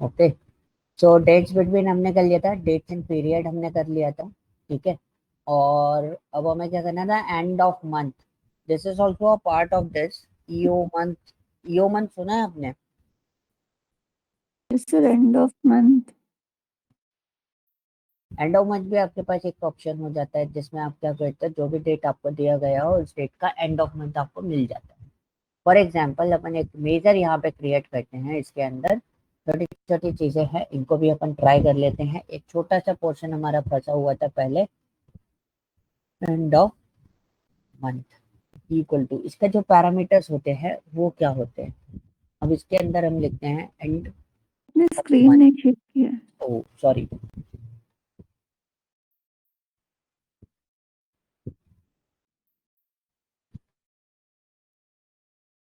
Okay, so that's between हमने कर लिया था, डेट्स एंड पीरियड हमने कर लिया था, ठीक है। और अब हमें क्या करना था, end of month, this is also a part of this. EO month, EO month सुना है आपने? Yes, sir. End of month. End of month भी आपके पास एक ऑप्शन हो जाता है जिसमें आप क्या करते हैं, जो भी डेट आपको दिया गया हो उस डेट का एंड ऑफ मंथ आपको मिल जाता है। फॉर एग्जाम्पल अपन एक मेजर यहाँ पे क्रिएट करते हैं, इसके अंदर छोटी छोटी चीजें हैं, इनको भी अपन ट्राई कर लेते हैं। एक छोटा सा पोर्शन हमारा फंसा हुआ था पहले, end of month equal to, इसका जो पैरामीटर्स होते हैं वो क्या होते हैं, अब इसके अंदर हम लिखते हैं एंड अपने ऑफ स्क्रीन मंथ। नहीं शेयर किया है। ओ सॉरी,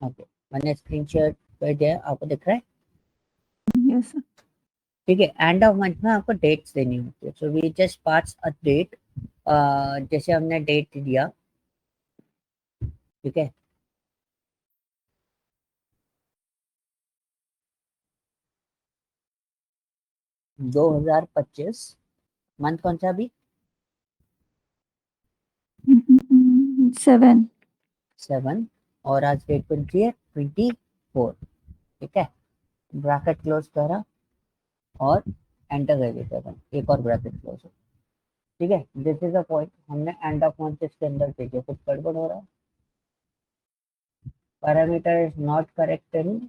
ओके, मैंने स्क्रीन शेयर कर दिया, आपको दिख रहा है? Yes, sir. ठीक है, एंड ऑफ मंथ में आपको डेट्स देनी होती है, so we just pass a date. जैसे हमने डेट दिया, ठीक है, 2025, मंथ कौन सा अभी? 7. 7, और आज डेट कौन सी है? 24, ठीक है। ब्रैकेट क्लोज करा और एंटर कर दिया, 7, एक और ब्रैकेट क्लोज, ठीक है। दिस इज अ पॉइंट, हमने एंड ऑफ मंथ इसके अंदर देखिए कुछ गड़बड़ हो रहा है, parameter is not correct in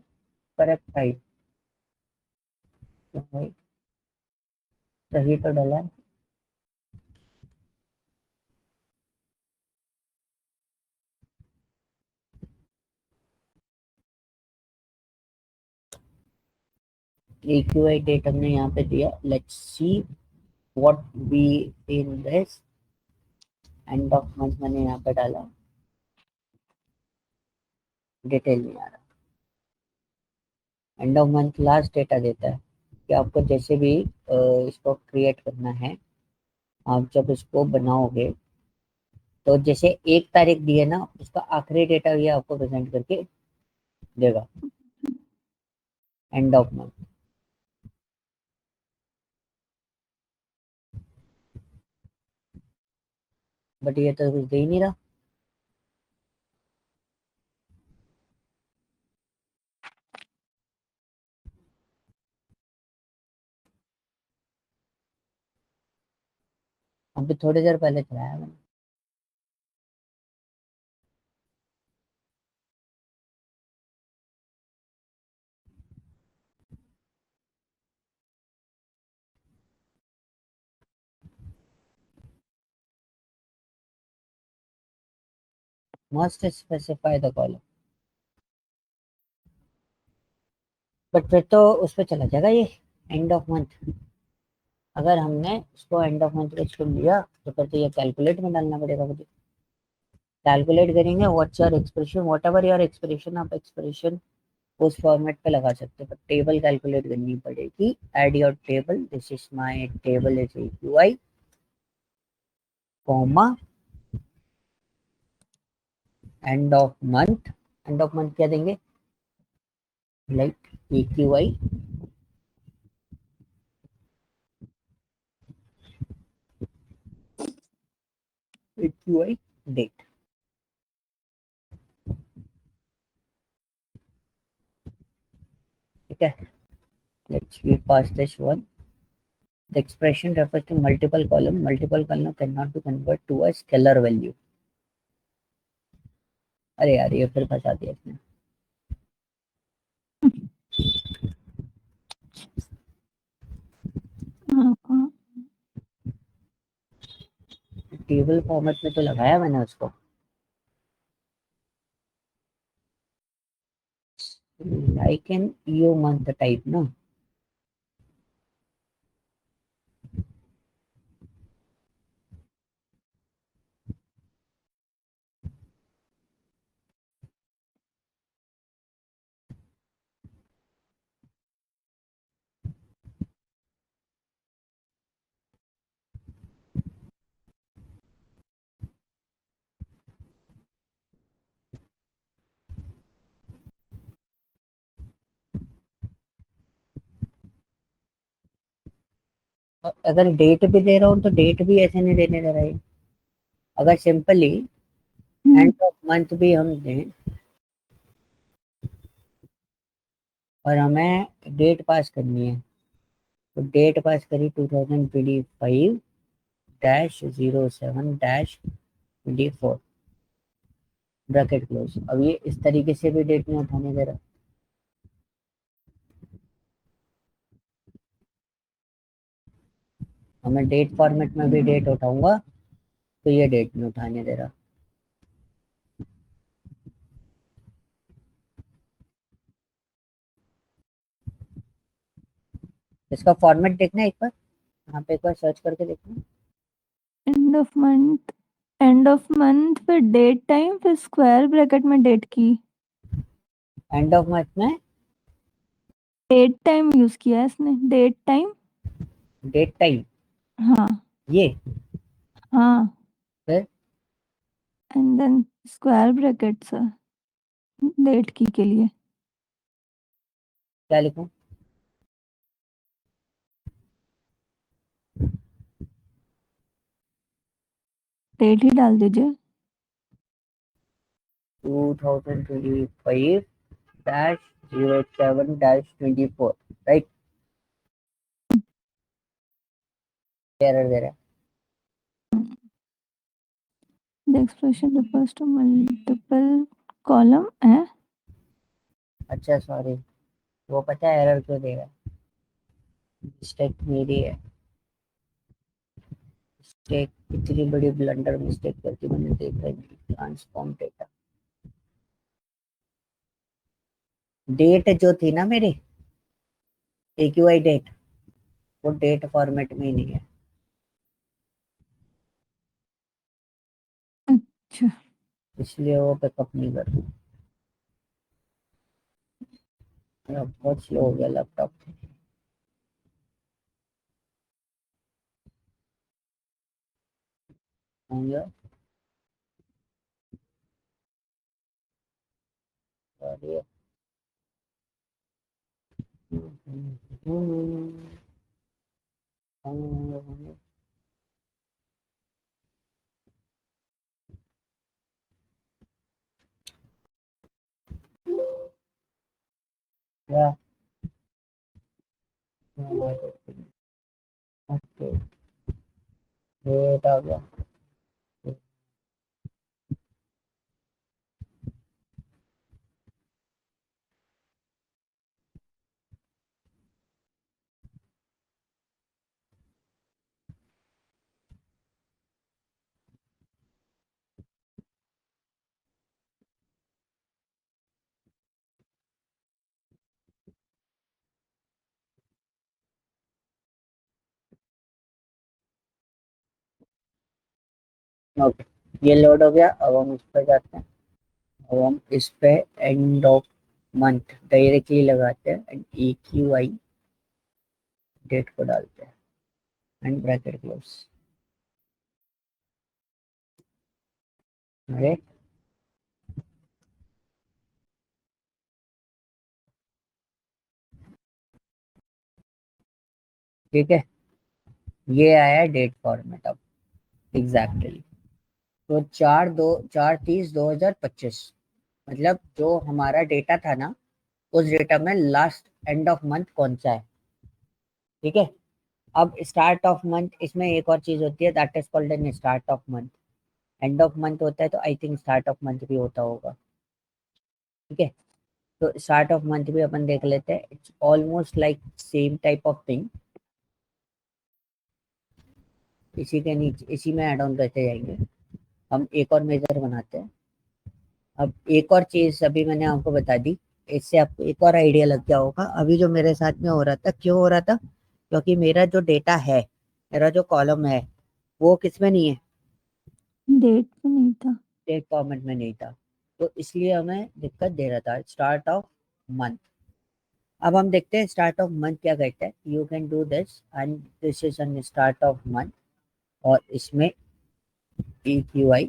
correct type, सही तो डला है। AQI डेट हमने यहाँ पे दिया, let's see what be in this. And of month मैंने यहाँ पे डाला, डिटेल नहीं आ रहा। And of month last data देता है कि आपको जैसे भी इसको क्रिएट करना है, आप जब इसको बनाओगे तो जैसे 1 तारीख दी है ना, उसका आखिरी डेटा ये आपको प्रेजेंट करके देगा, एंड ऑफ मंथ। बट ये तो कुछ दे ही नहीं रहा। अभी थोड़ी देर पहले चलाया मैंने। Must specify the column, but फिर तो उस पर चला जाएगा ये एंड ऑफ मंथ। अगर हमने इसको एंड ऑफ मंथ को चुन लिया तो फिर तो ये कैलकुलेट में डालना पड़ेगा मुझे। कैलकुलेट करेंगे, what's your expression, whatever your expression, आप एक्सप्रेशन उस फॉर्मेट पे लगा सकते हो, पर टेबल कैलकुलेट करनी पड़ेगी। Add your table, this is my table is AQI, comma, end of month. End of month क्या देंगे, लाइक AQI, AQI डेट, ठीक है। Let's we pass this one, the expression refers to multiple column cannot be converted to a scalar value। अरे यार ये फिर फंसा दिया इसने। हाँ, टेबल फॉर्मेट में तो लगाया मैंने उसको, like an EO month type ना। अगर डेट भी दे रहा हूँ तो डेट भी ऐसे नहीं देने दे रहा है। अगर सिंपली एंड ऑफ मंथ भी हम दें और हमें डेट पास करनी है, तो डेट पास करी 2025 डैश 07 डैश 24 ब्रैकेट क्लोज। अब ये इस तरीके से भी डेट नहीं उठाने दे रहा। हमें डेट फॉर्मेट में भी डेट उठाऊंगा तो ये डेट नहीं उठाने दे रहा। इसका फॉर्मेट देखना है एक बार, यहाँ पे एक बार सर्च करके देखना। एंड ऑफ मंथ फिर डेट टाइम फिर स्क्वायर ब्रैकेट में डेट की एंड ऑफ मंथ में डेट टाइम यूज किया है इसने डेट टाइम डेट टाइम हाँ ये हाँ फिर end then square brackets date की के लिए क्या लिखूं? डेट ही डाल दीजिए 2025 डैश 07 डैश 24 राइट। एरर दे रहा है। The expression refers to multiple column है अच्छा सॉरी, वो पता है एरर क्यों देगा? मिस्टेक मेरी है। मिस्टेक, इतनी बड़ी ब्लंडर मिस्टेक करके मैंने देखा नहीं। ट्रांसफॉर्म डेटा डेट जो थी ना मेरी AQI डेट, वो डेट फॉर्मेट में ही नहीं है। अच्छा इसलिए वो पिकअप नहीं कर रहा। मेरा बहुत स्लो हो गया लैपटॉप। हो गया सॉरी। क्या? ओके, डेट आ गया। ओके, ये लोड हो गया। अब हम इस पे जाते हैं। अब हम इस पे एंड ऑफ मंथ डायरेक्टली लगाते हैं एंड EQI डेट को डालते हैं एंड ब्रैकेट क्लोज। अरे ठीक है, ये आया डेट फॉर्मेट अब एग्जैक्टली। तो 4/2/4/30/2025, मतलब जो हमारा डेटा था ना, उस डेटा में लास्ट एंड ऑफ मंथ कौन सा है। ठीक है। अब स्टार्ट ऑफ मंथ, इसमें एक और चीज होती है that is called an start of month. End of month होता है तो I think start of month भी होता होगा। ठीक है, तो स्टार्ट ऑफ मंथ भी अपन देख लेते हैं। It's almost like same type of thing. इसी के नीचे इसी में ऐड ऑन करते जाएंगे। हम एक और मेजर बनाते हैं। अब एक और चीज अभी मैंने आपको बता दी, इससे आपको एक और आइडिया लग गया होगा अभी जो मेरे साथ में हो रहा था क्यों हो रहा था। क्योंकि मेरा जो डेटा है, मेरा जो कॉलम है, वो किसमें नहीं है, डेट में नहीं था डेट फॉर्मेट में नहीं था। तो इसलिए हमें दिक्कत दे रहा था स्टार्ट ऑफ मंथ। अब हम देखते हैं स्टार्ट ऑफ मंथ क्या कहते हैं। You can do this and this is an start of month, और इसमें EQI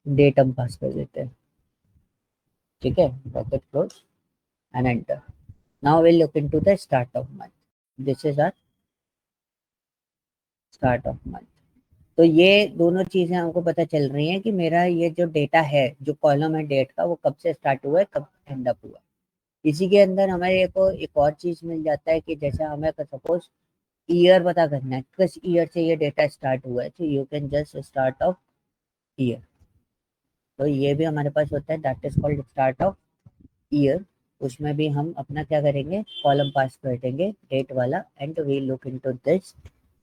डेट हम पास कर देते हैं। ठीक है, bracket close and enter. Now will look into the start of month. This is our start of month. तो ये दोनों चीजें हमको पता चल रही हैं कि मेरा ये जो डेटा है, जो कॉलम है डेट का, वो कब से स्टार्ट हुआ है, कब एंड अप हुआ है। इसी के अंदर हमारे को एक और चीज मिल जाता है कि जैसे हमें सपोज ईयर पता करना है, किस ईयर से ये डेटा स्टार्ट हुआ है, तो you can just start of year. तो ये भी हमारे पास होता है, that is called start of year. उसमें भी हम अपना क्या करेंगे, कॉलम पास कर देंगे डेट वाला, and we look into this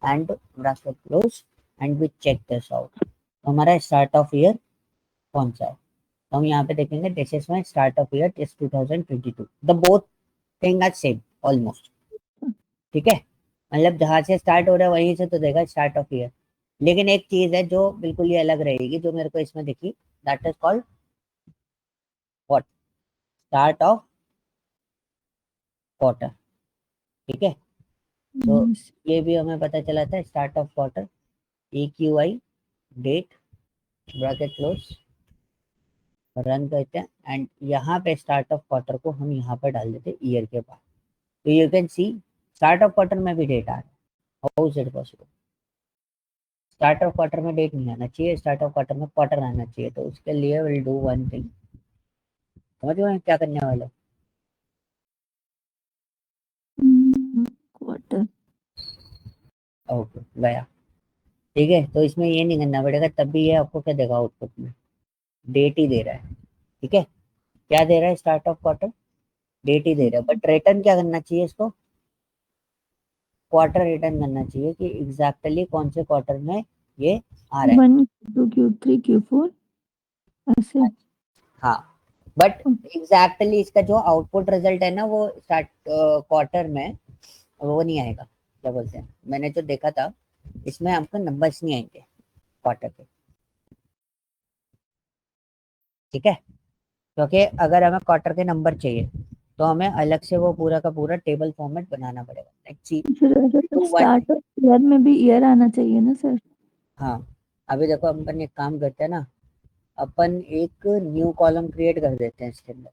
and bracket close and we check this out. तो हमारा स्टार्ट ऑफ ईयर कौन सा है, तो हम यहाँ पे देखेंगे this is my start of year is 2022। The both thing are same almost. ठीक है, मतलब जहां से स्टार्ट हो रहा है वहीं से तो देगा स्टार्ट ऑफ ईयर। लेकिन एक चीज है जो बिल्कुल ही अलग रहेगी, जो मेरे को इसमें दिखी, that is called what, start of quarter. ठीक है, तो yes. ये भी हमें पता चला था, start of quarter, A Q I, date, bracket close, run करते हैं, एंड यहाँ पे स्टार्ट ऑफ क्वार्टर को हम यहाँ पर डाल देते हैं ईयर के बाद। तो you can C start of quarter में भी डेट आ रहा है। How is it possible, start of quarter में डेट नहीं आना चाहिए, स्टार्ट ऑफ क्वार्टर में क्वार्टर आना चाहिए। तो उसके लिए विल डू वन थिंग, समझ में क्या करने वाला। क्वार्टर। ओके, गया। ठीक है, तो इसमें ये नहीं करना पड़ेगा, तब भी ये आपको क्या देगा आउटपुट में, डेट ही दे रहा है। ठीक है, क्या दे रहा है, स्टार्ट ऑफ क्वार्टर, डेट ही दे रहा है, बट रिटर्न क्या करना चाहिए इसको, क्वार्टर रिटर्न करना चाहिए कि एग्जैक्टली कौन से क्वार्टर में ये आ रहा है। Q1, Q2, Q3, Q4 ऐसे। हाँ, बट एग्जैक्टली इसका जो आउटपुट रिजल्ट है ना, वो स्टार्ट क्वार्टर में वो नहीं आएगा। क्या बोलते हैं, मैंने जो देखा था इसमें आपको नंबर्स नहीं आएंगे क्वार्टर के। ठीक है, क्योंकि अगर हमें क्वार्टर के नंबर चाहिए तो हमें अलग से वो पूरा का पूरा टेबल फॉर्मेट बनाना पड़ेगा। लेट्स सी, फिर ऐसे तो do one thing. Start of year में भी ईयर आना चाहिए ना सर। हाँ, अभी देखो अपन एक काम करते हैं ना, अपन एक न्यू कॉलम क्रिएट कर देते हैं इसके अंदर।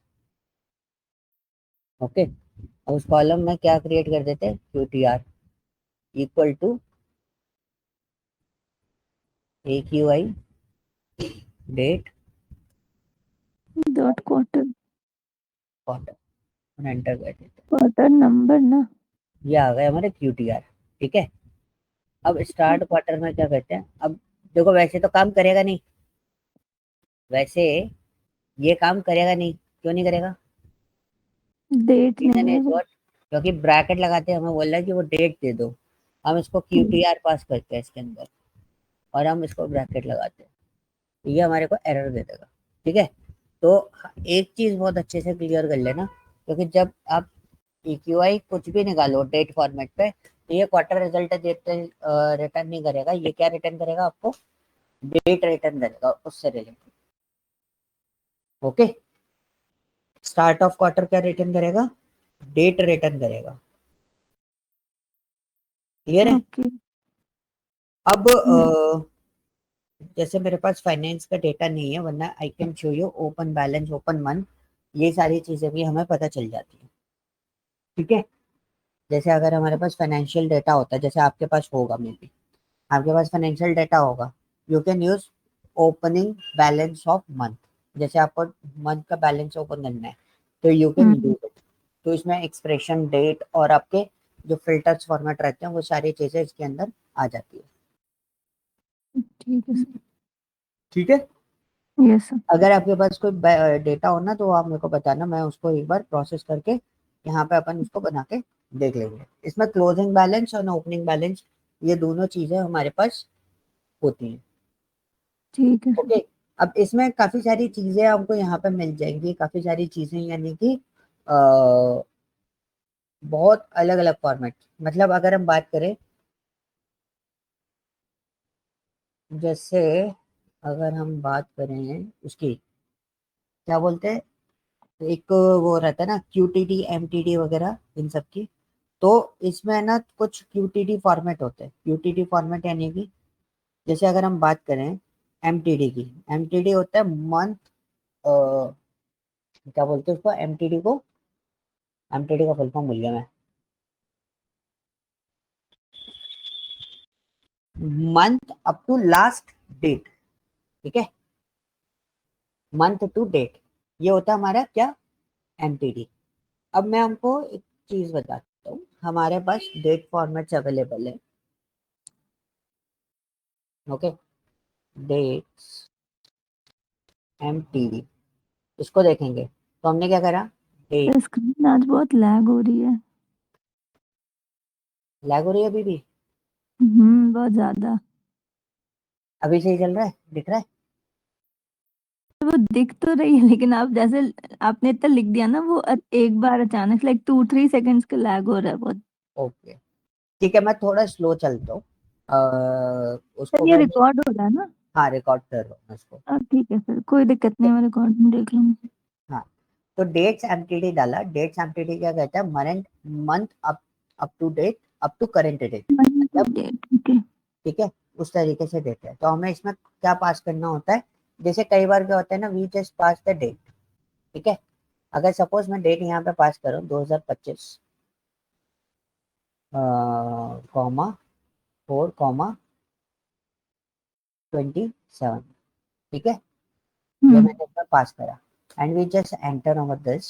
ओके, अब उस कॉलम में क्या क्रिएट कर देते हैं, Q T R equal to A Q I, date, dot quarter. Quarter, enter कर देते हैं। क्वार्टर नंबर ना। ये आ गए हमारे क्यू टी आर। ठीक है, अब स्टार्ट क्वार्टर में क्या करते हैं, अब देखो वैसे तो काम करेगा नहीं, वैसे ये काम करेगा नहीं, क्यों नहीं करेगा, डेट रीजन नहीं है इज वो। व्हाट, क्योंकि ब्रैकेट लगाते हैं, हमें बोल रहा है कि वो डेट दे दो। हम इसको क्यू टी आर पास करते हैं इसके अंदर, और हम इसको ब्रैकेट लगाते हैं, तो ये हमारे को एरर दे देगा। ठीक है, तो एक चीज बहुत अच्छे से क्लियर कर लेना, क्योंकि जब आप EQI कुछ भी निकालो डेट फॉर्मेट पे, तो ये क्वार्टर रिजल्ट देते रिटर्न नहीं करेगा, ये क्या रिटर्न करेगा, आपको डेट रिटर्न करेगा उससे related. Okay, start of quarter क्या रिटर्न करेगा, डेट रिटर्न करेगा। क्लियर है। ओके। अब जैसे मेरे पास फाइनेंस का डेटा नहीं है, वरना I can show you open balance, open month, ये सारी चीजें भी हमें पता चल जाती है। ठीक है, जैसे अगर हमारे पास फाइनेंशियल डेटा होता है, जैसे आपके पास होगा, मे बी आपके पास फाइनेंशियल डेटा होगा, you can use opening balance of month. जैसे आपको मंथ का बैलेंस ओपन करना है, तो यू कैन यूज इट। तो इसमें एक्सप्रेशन, डेट और आपके जो फिल्टर्स फॉर्मेट रहते हैं, वो सारी चीजें इसके अंदर आ जाती है। ठीक है सर। ठीक है, यस सर। अगर आपके पास कोई डेटा हो ना, तो आप मेरे को बताना, मैं उसको एक बार प्रोसेस करके यहाँ पे अपन उसको बना के देख लेंगे। इसमें क्लोजिंग बैलेंस और ओपनिंग बैलेंस, ये दोनों चीजें हमारे पास होती हैं। ठीक है सर। ओके, अब इसमें काफी सारी चीजें आपको यहाँ पे मिल जाएंगी, काफी सारी चीजें, यानी कि अ, बहुत अलग अलग फॉर्मेट। मतलब अगर हम बात करें, जैसे अगर हम बात करें उसकी, क्या बोलते हैं, एक वो रहता है ना QTD MTD वगैरह इन सब की, तो इसमें ना कुछ QTD फॉर्मेट होते हैं। QTD फॉर्मेट यानी कि जैसे अगर हम बात करें MTD की, MTD होता है मंथ, क्या बोलते हैं उसको, MTD को, MTD का फुल फॉर्म भूल गया मैं। Month up to last date, ठीक है, मंथ टू डेट, ये होता है हमारा क्या, एमटीडी। अब मैं हमको एक चीज बताता हूँ, हमारे पास डेट फॉर्मेट्स अवेलेबल है, ओके, डेट्स एमटीडी, इसको देखेंगे तो हमने क्या करा, डेट, स्क्रीन आज बहुत लैग हो रही है। लैग हो रही है अभी भी, बहुत ज्यादा। अभी सही चल रहा है, दिख रहा है, वो दिख तो रही है, लेकिन आप जैसे आपने इतना लिख दिया ना, वो एक बार अचानक लाइक 2-3 सेकंड्स का लैग हो रहा है बहुत। ओके, ठीक है, मैं थोड़ा स्लो चलता हूँ, उसको सर ये मैं, रिकॉर्ड हो रहा है ना? हाँ रिकॉर्ड कर रहा हूँ उसको, ठीक है सर, कोई दिक्कत नहीं, मैं रिकॉर्डिंग देख लूंगी। हाँ, तो डेट्स एमटीडी डाला, डेट्स एमटीडी क्या कहता है, current month up, up to date, up to current date, मतलब, ठीक है। ठीक है, उस तरीके से देते हैं। तो हमें इसमें क्या पास करना होता है, जैसे कई बार क्या होता है ना, we just pass the date, ठीक है, अगर सपोज मैं डेट यहाँ पे पास करूँ 2025 कॉमा 4 कॉमा 27, ठीक है, ये हम्म मैंने इसमें पास करा, and we just enter over this,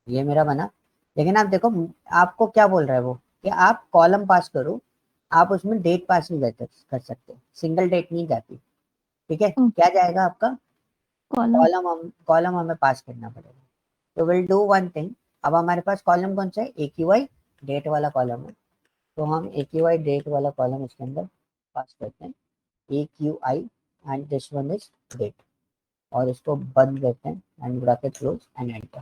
ये मेरा बना। लेकिन आप देखो, आपको क्या बोल रहा है वो, कि आप कॉलम पास करो, आप उसमें डेट पास नहीं कर सकते, सिंगल डेट नहीं जाती, ठीक है, क्या जाएगा आपका, कॉलम। कॉलम, हम कॉलम हमें पास करना पड़ेगा। तो विल डू वन थिंग, अब हमारे पास कॉलम कौन सा है, ए क्यू आई, डेट वाला कॉलम है, तो हम ए क्यू आई डेट वाला कॉलम इसके अंदर पास करते हैं, A Q I, and this one is date, और इसको बंद करते हैं and bracket close and enter.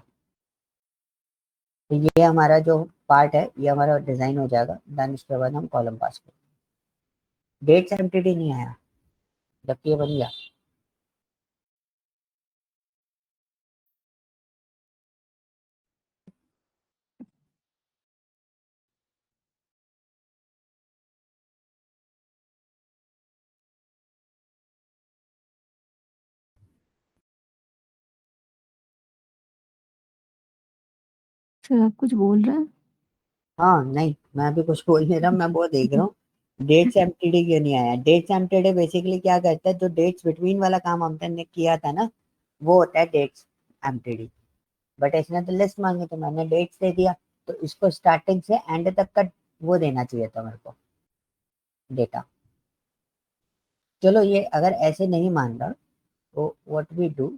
तो ये हमारा जो पार्ट है, ये हमारा डिजाइन हो जाएगा देन, इसके बाद हम कॉलम पास करेंगे, डेट एमटीडी नहीं आया जबकि ये बन गया। सर आप कुछ बोल रहे हैं? हाँ नहीं, मैं अभी कुछ बोल नहीं रहा, मैं वो देख रहा हूँ डेट्स एमटीडी क्यों नहीं आया। डेट्स एमटीडी बेसिकली क्या करता है, जो डेट्स बिटवीन वाला काम हमने किया था ना, वो होता है डेट्स एमटीडी। बट इसने तो लिस्ट मांगी, तो मैंने डेट्स दे दिया, तो इसको स्टार्टिंग से एंड तक का वो देना चाहिए था मेरे को, डेटा। चलो ये अगर ऐसे नहीं मान रहा, तो व्हाट वी डू,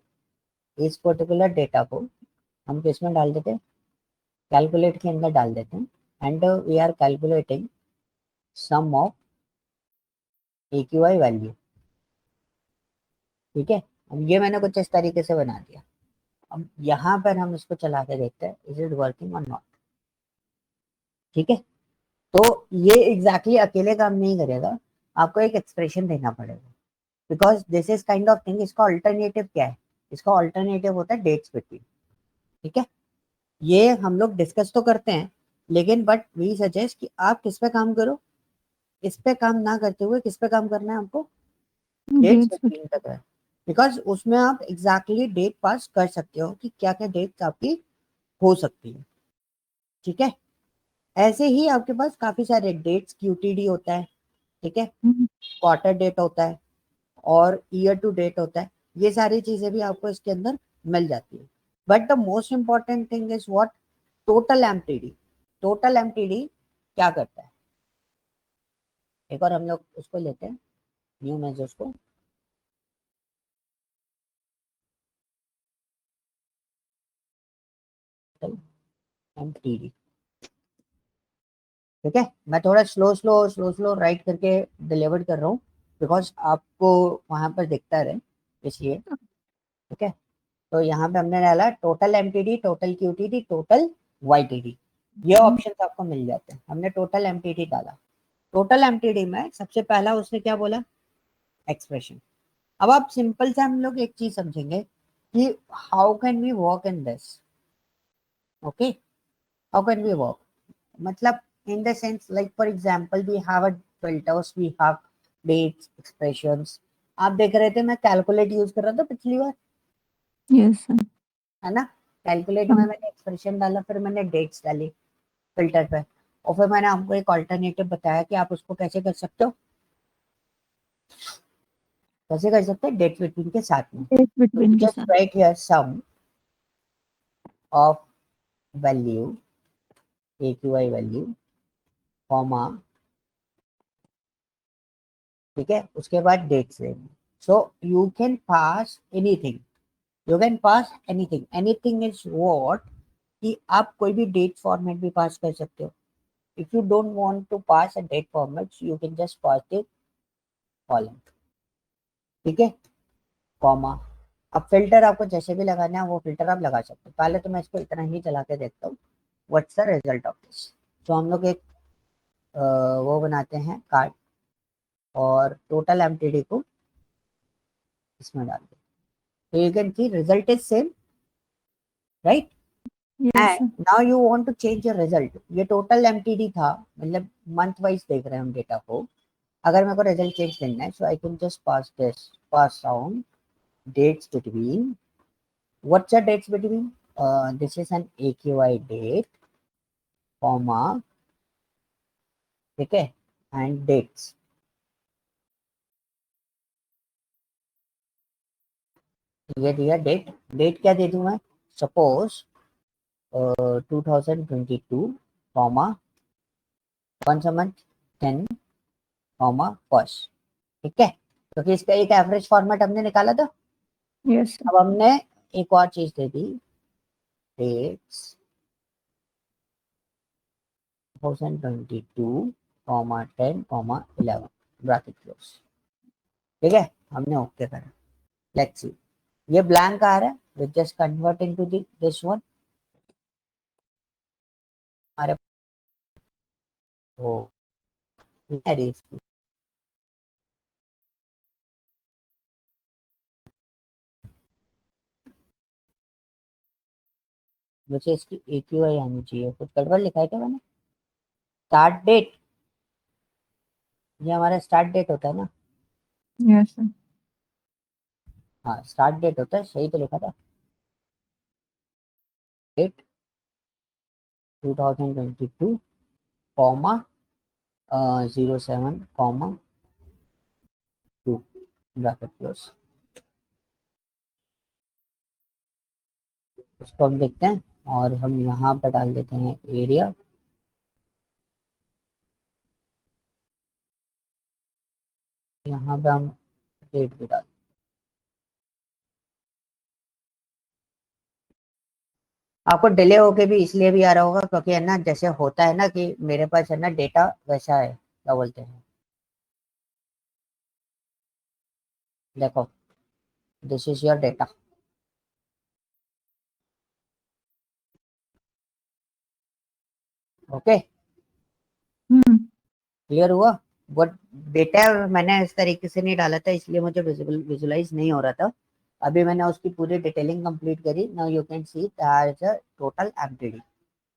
इस पर्टिकुलर डेटा को हम किसमें डाल देते हैं, कैलकुलेट के अंदर डाल देते हैं, and we are calculating sum of AQI value, ठीक है। अब ये मैंने कुछ इस तरीके से बना दिया, अब यहाँ पर हम इसको चला के देखते हैं, इज इट वर्किंग और नॉट, ठीक है। तो ये एग्जैक्टली अकेले काम नहीं करेगा, आपको एक एक्सप्रेशन देना पड़ेगा, because this is kind of thing, इसका ऑल्टरनेटिव क्या है, इसका ऑल्टरनेटिव होता है डेट्स बिटवीन, ठीक है। ये हम लोग डिस्कस तो करते हैं, लेकिन बट वी सजेस्ट कि आप किस पे काम करो, इस पे काम ना करते हुए किस पे काम करना है आपको, डेट्स डेट्स पे। फिफ्टीन तक है, बिकॉज उसमें आप एग्जैक्टली डेट पास कर सकते हो कि क्या क्या डेट्स आपकी हो सकती है, ठीक है। ऐसे ही आपके पास काफी सारे डेट्स, क्यूटीडी होता है, ठीक है, क्वार्टर डेट होता है, और ईयर टू डेट होता है, ये सारी चीजें भी आपको इसके अंदर मिल जाती है। But the most important thing is what, total MTD. Total MTD क्या करता है, एक और हम लोग उसको लेते हैं, न्यू मेजर्स को, एमटीडी, ठीक है। मैं थोड़ा स्लो राइट करके डिलीवर कर रहा हूँ, बिकॉज आपको वहां पर दिखता रहे, इसलिए, ठीक है। तो यहाँ पे हमने डाला total MTD, total क्यूटीडी, total YTD, ये ऑप्शन आपको मिल जाते हैं। हमने टोटल एमटीडी डाला, टोटल एमटीडी में सबसे पहला उसने क्या बोला, एक्सप्रेशन। अब आप सिंपल से हम लोग एक चीज समझेंगे कि how can we work in this, okay, how can we work, मतलब in the sense, like for example we have a filters, we have dates, expressions, आप देख रहे थे मैं कैलकुलेट यूज कर रहा था पिछली बार, यस सर। है ना, कैलकुलेट में हाँ। मैंने एक्सप्रेशन डाला, फिर मैंने डेट्स डाली फिल्टर पे, और फिर मैंने आपको एक ऑल्टरनेटिव बताया कि आप उसको कैसे कर सकते हो, कैसे कर सकते हैं, डेट बिटवीन के साथ में। डेट तो बिटवीन के जस्ट साथ। Right here sum of value AQI value comma, ठीक है, उसके बाद डेट्स लेंगे। So you can pass anything, you can pass anything, anything is what, कि आप कोई भी डेट फॉर्मेट भी पास कर सकते हो। If you don't want to pass a date format you can just pass the column, ठीक है, कॉमा। अब फिल्टर आपको जैसे भी लगाना है वो फिल्टर आप लगा सकते हो। पहले तो मैं इसको इतना ही चला के देखता हूँ, what's the result of this. तो हम लोग एक वो बनाते हैं कार्ड और टोटल एमटीडी को इसमें डालते हैं, तो you can see result is same, right. Yes and sir. Now you want to change your result. ये टोटल एमटीडी था, मतलब मंथ वाइज देख रहे हैं हम डेटा को। अगर मेरे को रिजल्ट चेंज करना है so I can just pass this, pass down dates between, what's the dates between, this is an AQI date comma, ठीक है, and dates, ये दिया डेट। डेट क्या दे दूं मैं, सपोज 2022 कॉमा कौन सा मंथ, 10 कॉमा फर्स्ट, ठीक है। क्योंकि इसका एक एवरेज फॉर्मेट हमने निकाला था। Yes sir. अब हमने एक और चीज दे दी, dates 2022 comma 10 comma 11 bracket close, ठीक है, हमने ओके करा। लेट्स सी, ये ब्लैंक आ रहा है, we just convert into this one. हमारे वो मुझे इसकी AQI आनी चाहिए, कुछ गड़बड़ लिखा है क्या मैंने। स्टार्ट डेट, ये हमारा स्टार्ट डेट होता है ना। Yes sir. हाँ स्टार्ट डेट होता है, सही तो लिखा था, date 2022 comma 07 comma 2 bracket close. उसको हम देखते हैं और हम यहाँ पर डाल देते हैं एरिया, यहाँ पे हम डेट भी डाल। आपको डिले होके भी इसलिए भी आ रहा होगा क्योंकि है ना, जैसे होता है ना कि मेरे पास है ना डेटा वैसा है, क्या बोलते हैं, देखो this is your data, okay, hmm. Clear हुआ। वो डेटा मैंने इस तरीके से नहीं डाला था इसलिए मुझे विजुलाइज नहीं हो रहा था। अभी मैंने उसकी पूरी डिटेलिंग कंप्लीट करी। Now you can see that total MTD,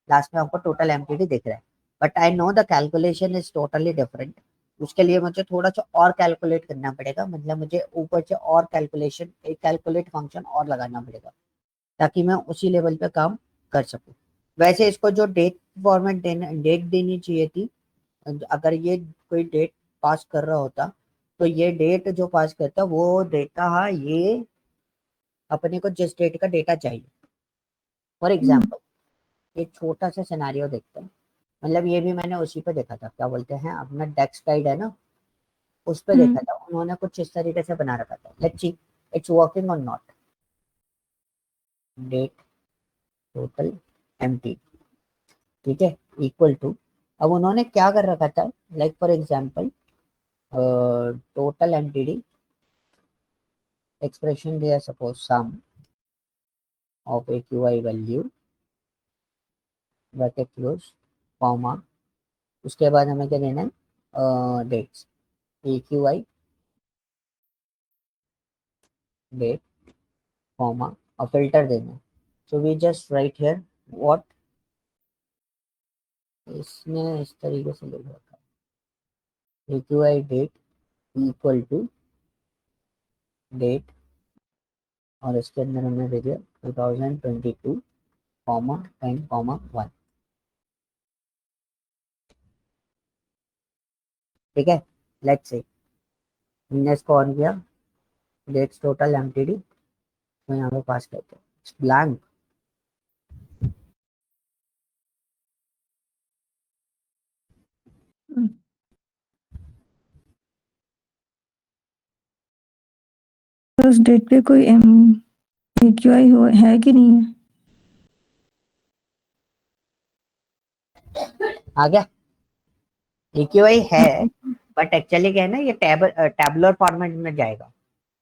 last में आपको टोटल एमटीडी दिख रहा है। But I know the calculation is totally different. उसके लिए मुझे थोड़ा सा और कैलकुलेट करना पड़ेगा, मतलब मुझे ऊपर से और कैलकुलेशन, एक कैलकुलेट फंक्शन और लगाना पड़ेगा ताकि मैं उसी लेवल पे काम कर सकूं। वैसे इसको जो डेट फॉर्मेट देना, डेट देनी चाहिए थी, अगर ये कोई डेट पास कर रहा होता तो ये डेट जो पास करता वो देता है ये अपने को जिस डेट का डेटा चाहिए। For hmm. एग्जाम्पल एक छोटा सा सिनेरियो देखते हैं, मतलब ये भी मैंने उसी पे देखा था, क्या बोलते हैं अपना डेक्स गाइड है ना, उस पे देखा हम्म। था, उन्होंने कुछ इस तरीके से बना रखा था। लेट्स सी इट्स वर्किंग और नॉट, डेट टोटल एम्प्टी, ठीक है, इक्वल टू, अब उन्होंने क्या कर रखा था, like for example total MTD expression दिया, suppose sum of AQI value bracket close comma, उसके बाद हमें क्या देना है, डेट्स AQI डेट कॉमा और फिल्टर देना है। So we just write here what, इसने इस तरीके से लिख रखा है AQI date equal to date और इसके अंदर हमने दे दिया 2022 कॉमा 10 कॉमा 1, ठीक है, लेट्स से हमने इसको ऑन किया, डेट्स टोटल एमटीडी, तो यहाँ पे पास करते हैं ब्लैंक। तो उस डेट पे कोई AQI है कि नहीं है? आ गया, AQI है, बट एक्चुअली क्या है ना, ये टैबुलर फॉर्मेट में जाएगा,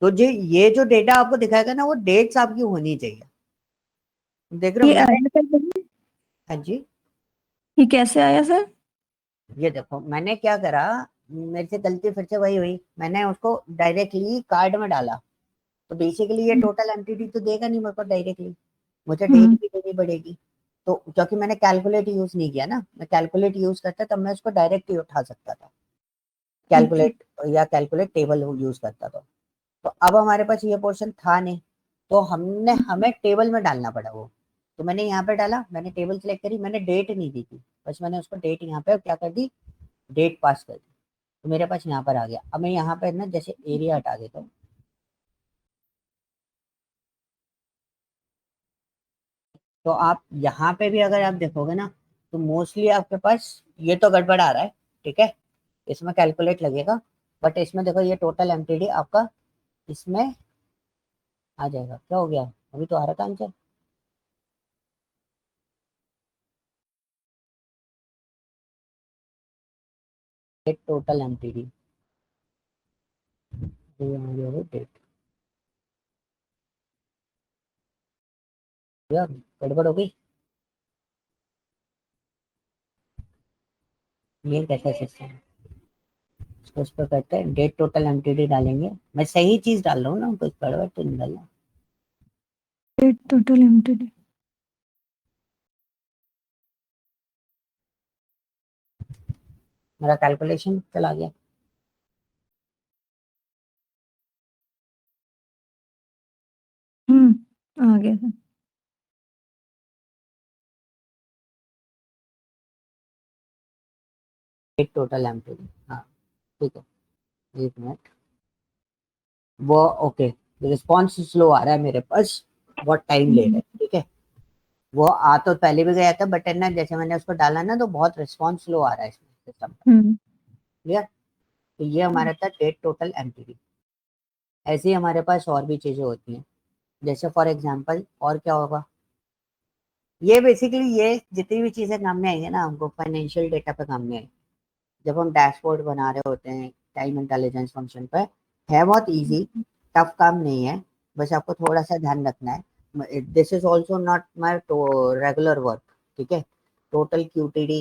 तो ये जो डेटा आपको दिखाएगा ना, वो डेट्स आपकी होनी चाहिए। देख रहे ये हो मैंने, आया सर? हाँ जी, ये कैसे आया सर? ये देखो मैंने क्या करा, मेरे से गलती फिर से वही हुई, मैंने उसको डायरेक्टली कार्ड में डाला, तो बेसिकली ये टोटल एमटीडी तो देगा नहीं मेरे को डायरेक्टली, मुझे डेट भी देनी पड़ेगी। तो क्योंकि मैंने कैलकुलेट यूज नहीं किया ना, मैं कैलकुलेट यूज करता तब मैं उसको डायरेक्ट ही उठा सकता था, कैलकुलेट या कैलकुलेट टेबल यूज करता था। तो अब हमारे पास ये पोर्शन था नहीं, तो हमें टेबल में डालना पड़ा वो। तो मैंने यहाँ पे डाला, मैंने टेबल सेलेक्ट करी, मैंने डेट नहीं दी थी, बस मैंने उसको डेट यहाँ पे क्या कर दी, डेट पास कर दी, तो मेरे पास यहाँ पर आ गया। अब मैं यहाँ पे ना जैसे एरिया हटा देता हूँ, तो आप यहाँ पे भी अगर आप देखोगे ना, तो मोस्टली आपके पास ये तो गड़बड़ आ रहा है, ठीक है, इसमें कैलकुलेट लगेगा, बट इसमें देखो ये टोटल एमटीडी आपका इसमें आ जाएगा। क्या हो गया, अभी तो आ रहा था आंसर, टोटल एमटीडी, डेट, यार गड़बड़ हो गई, ये कैसा सिस्टम है, इसको उस पर करते हैं, डेट टोटल एमटीडी डालेंगे, मैं सही चीज डाल रहा हूँ ना, कुछ गड़बड़ तो नहीं डालना। Date total MTD. मेरा कैलकुलेशन चला गया, आ गया सर। डेट टोटल एमटीडी, हाँ ठीक है, एक मिनट, वो ओके, रिस्पॉन्स स्लो आ रहा है मेरे पास, बहुत टाइम ले रहा है, ठीक है, वो आ तो पहले भी गया था, बट है ना जैसे मैंने उसको डाला ना, तो बहुत रिस्पॉन्स स्लो आ रहा है इसमें सिस्टम पर, हम्म क्लियर। तो ये हमारा था डेट टोटल एमटीडी। ऐसे ही हमारे पास और भी चीजें होती हैं, जैसे फॉर एग्जांपल और क्या होगा, ये बेसिकली ये जितनी भी चीजें काम में आएंगे ना, हमको फाइनेंशियल डेटा पे काम में आएंगे, जब हम डैशबोर्ड बना रहे होते हैं टाइम इंटेलिजेंस फंक्शन पे, है बहुत इजी, टफ काम नहीं है, बस आपको थोड़ा सा ध्यान रखना है। This is also not my regular work, ठीक है, टोटल क्यूटीडी,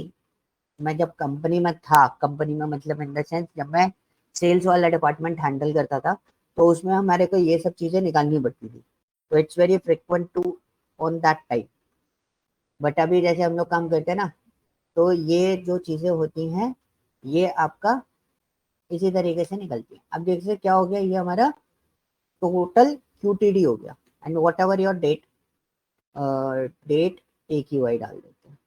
मैं जब कंपनी में था, कंपनी में मतलब इन द सेंस जब मैं सेल्स वाला डिपार्टमेंट हैंडल करता था, तो उसमें हमारे को ये सब चीजें निकालनी पड़ती थी, तो it's very frequent to on that time. But अभी जैसे हम लोग काम करते हैं ना, तो ये जो चीजें होती हैं, ये आपका इसी तरीके से निकलती है। अब देखिए क्या हो गया, ये हमारा टोटल क्यूटीडी हो गया, and whatever your date, date AQI डाल देते हैं,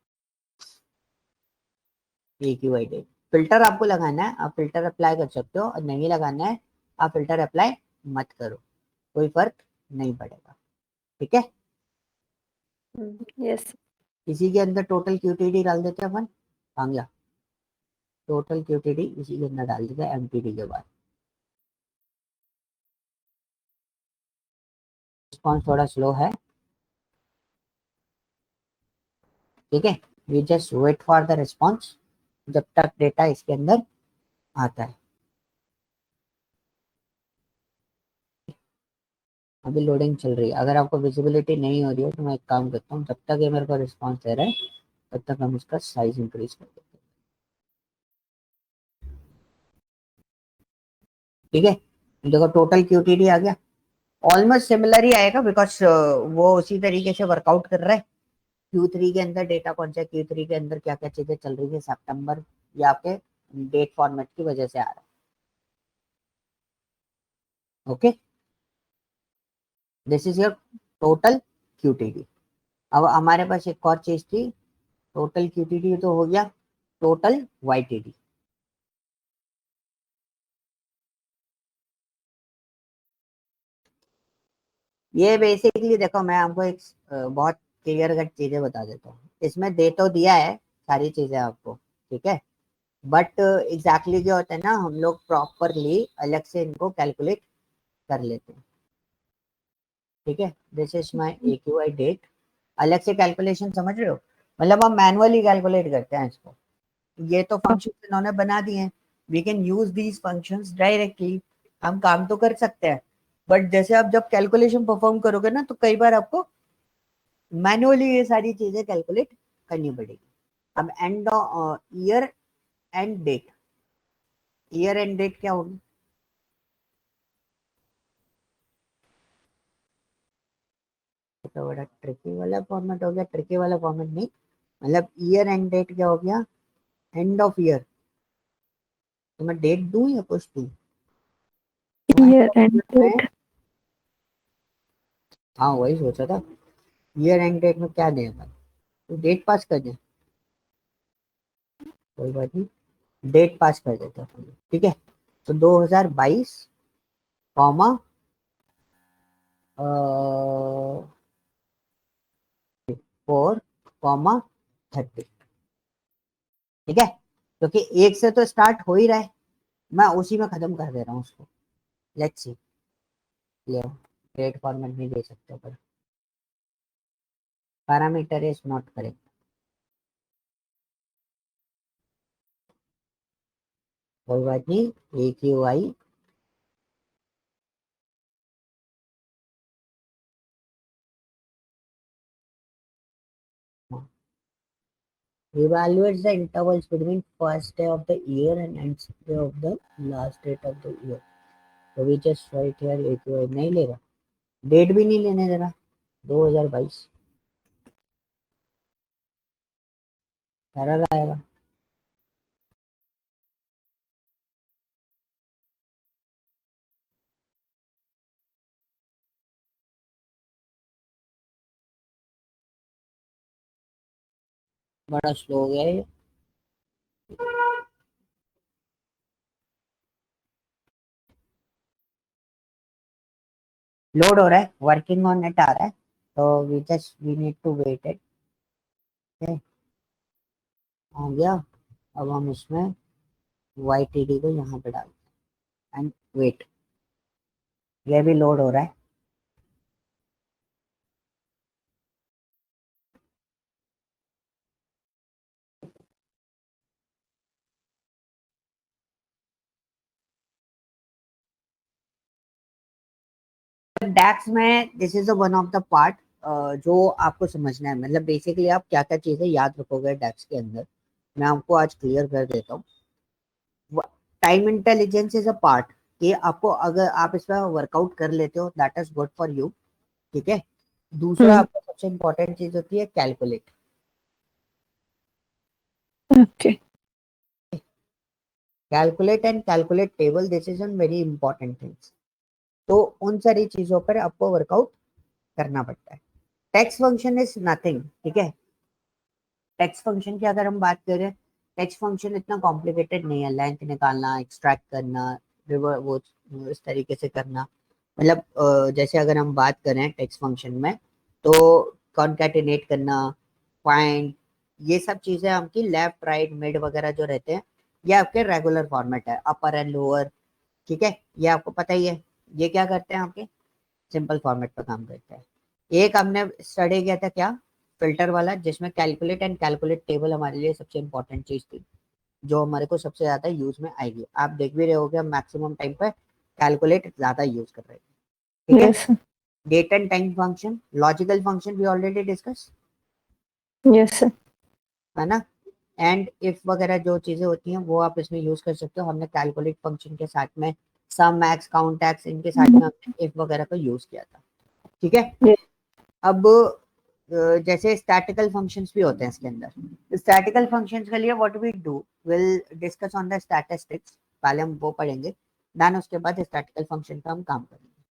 AQI डेट। फिल्टर आपको लगाना है, आप फिल्टर अप्लाई कर सकते हो, और नहीं लगाना है आप फिल्टर अप्लाई मत करो, कोई फर्क नहीं पड़ेगा, ठीक है। यस। इसी के अंदर टोटल क्यूटीडी डाल देते हैं अपन, बांग्ला, टोटल क्यूटीडी इसी के अंदर डाल देते हैं एमटीडी के बाद। रिस्पॉन्स थोड़ा स्लो है, ठीक है, we just wait for the response, जब तक डेटा इसके अंदर आता है। अभी लोडिंग चल रही है, अगर आपको विजिबिलिटी नहीं हो रही है तो मैं एक काम करता हूँ, जब तक ये मेरे को रिस्पॉन्स दे रहा है तब तक हम इसका साइज इंक्रीज कर देते हैं, ठीक है। देखो टोटल क्यूटीडी आ गया, ऑलमोस्ट सिमिलर ही आएगा, बिकॉज वो उसी तरीके से वर्कआउट कर रहा है। Q3 के अंदर डेटा कौन सा है, Q3 के अंदर क्या क्या चीजें चल रही है, सितंबर, ये आपके डेट फॉर्मेट की वजह से आ रहा है, okay, this is your total QTD. अब हमारे पास एक और चीज थी, टोटल क्यूटीडी तो हो गया, टोटल YTD, ये बेसिकली देखो, मैं आपको एक बहुत क्लियर कट चीजें बता देता हूँ। इसमें दे तो दिया है सारी चीजें आपको, ठीक है, बट एग्जैक्टली क्या होता है ना, हम लोग प्रॉपरली अलग से इनको कैलकुलेट कर लेते हैं, ठीक है। This is my AQI date, अलग से कैलकुलेशन, समझ रहे हो, मतलब हम मैनुअली कैलकुलेट करते हैं इसको। ये तो फंक्शन इन्होंने बना दिए हैं, we can use these functions directly, हम काम तो कर सकते हैं, बट जैसे आप जब कैलकुलेशन परफॉर्म करोगे ना, तो कई बार आपको मैनुअली ये सारी चीजें कैलकुलेट करनी पड़ेगी। अब end year end date, year end date क्या होगी? तो बड़ा ट्रिकी वाला फॉर्मेट हो गया, ट्रिकी वाला फॉर्मेट नहीं, मतलब ईयर एंड डेट क्या हो गया, एंड ऑफ ईयर। तो मैं डेट दूं या कुछ दूं? तो and year of and year में, डेट। हाँ वही सोचा था, ईयर एंड डेट में क्या दें अपन, तो डेट पास कर दें, कोई बात नहीं, डेट पास कर देते हैं, ठीक है। तो 2022 कॉमा 4, 30, ठीक है, क्योंकि एक से तो स्टार्ट हो ही रहा है, मैं उसी में खत्म कर दे रहा हूँ उसको। लेट्स सी, ले डेट फॉर्मेट नहीं दे सकते पर पैरामीटर इज नॉट करेक्ट। कोई बात नहीं, AQI evaluates the intervals between first day of the year and end day of the last date of the year. तो we just write here AQI, नहीं लेगा, date भी नहीं लेने दे रहा, 2022 एरर आएगा। बड़ा स्लो हो गया ये, लोड हो रहा है, वर्किंग ऑन नेट आ रहा है, तो we need to wait it, आ गया। अब हम इसमें YTD को यहाँ पे डालते हैं एंड वेट, ये भी लोड हो रहा है। डैक्स में this is one of the part जो आपको समझना है, मतलब बेसिकली आप क्या क्या चीजें याद रखोगे डैक्स के अंदर, मैं आपको आज क्लियर कर देता हूँ। Time intelligence is a part, कि आपको अगर आप इसमें वर्कआउट कर लेते हो that is good for you, ठीक है। दूसरा हम्म। आपका सबसे इंपॉर्टेंट चीज होती है calculate, okay. Calculate and calculate table, this is an very important things. तो उन सारी चीजों पर आपको वर्कआउट करना पड़ता है। टेक्स्ट फंक्शन इज नथिंग, ठीक है। टेक्स्ट फंक्शन की अगर हम बात करें, टेक्स्ट फंक्शन इतना कॉम्प्लिकेटेड नहीं है, लेंथ निकालना, एक्सट्रैक्ट करना, रिवर वो इस तरीके से करना, मतलब जैसे अगर हम बात करें टेक्स्ट फंक्शन में, तो कॉन्कैटिनेट करना, फाइंड, ये सब चीजें आपकी लेफ्ट राइट मिड वगैरह जो रहते हैं, ये आपके रेगुलर फॉर्मेट है, अपर एंड लोअर, ठीक है, ये आपको पता ही है। ये क्या करते हैं आपके, सिंपल फॉर्मेट पर काम करता है। एक हमने स्टडी किया था क्या, फिल्टर वाला, जिसमें कैलकुलेट एंड कैलकुलेट टेबल हमारे लिए सबसे इंपॉर्टेंट चीज थी, जो हमारे को सबसे ज्यादा यूज में आएगी। आप देख भी रहे होगे हम मैक्सिमम टाइम पे कैलकुलेट ज्यादा यूज कर रहे हैं, ठीक है। Yes. Date and time function, logical function we already discuss, yes. है ना। एंड इफ वगैरह जो चीजें होती हैं वो आप इसमें यूज कर सकते हो। हमने कैलकुलेट फंक्शन के साथ में सम, मैक्स, काउंट, एक्स, इनके साथ में हमने इफ वगैरह का यूज किया था, ठीक है। अब जैसे स्टैटिकल फंक्शंस भी होते हैं इसके अंदर, स्टैटिकल फंक्शंस के लिए what we do, will discuss on the statistics, पहले हम वो पढ़ेंगे, देन उसके बाद स्टैटिकल फंक्शन का हम काम करेंगे,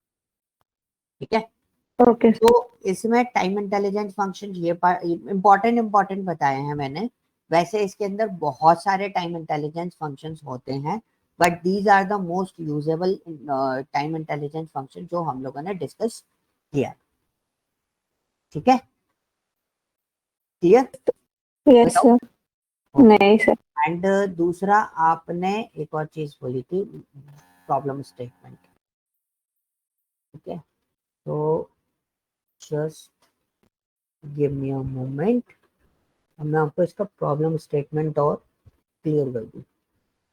ठीक है। ओके। तो इसमें टाइम इंटेलिजेंस फंक्शन ये इंपॉर्टेंट इंपॉर्टेंट बताए हैं मैंने। वैसे इसके अंदर बहुत सारे टाइम इंटेलिजेंस फंक्शंस होते हैं, but these are the most usable time intelligence function जो हम लोगों ने डिस्कस किया। ठीक है, क्लियर? Yes sir. नहीं सर। एंड दूसरा आपने एक और चीज बोली थी, प्रॉब्लम स्टेटमेंट। ठीक है, तो just give me a moment, मैं आपको इसका प्रॉब्लम स्टेटमेंट और क्लियर कर दूं।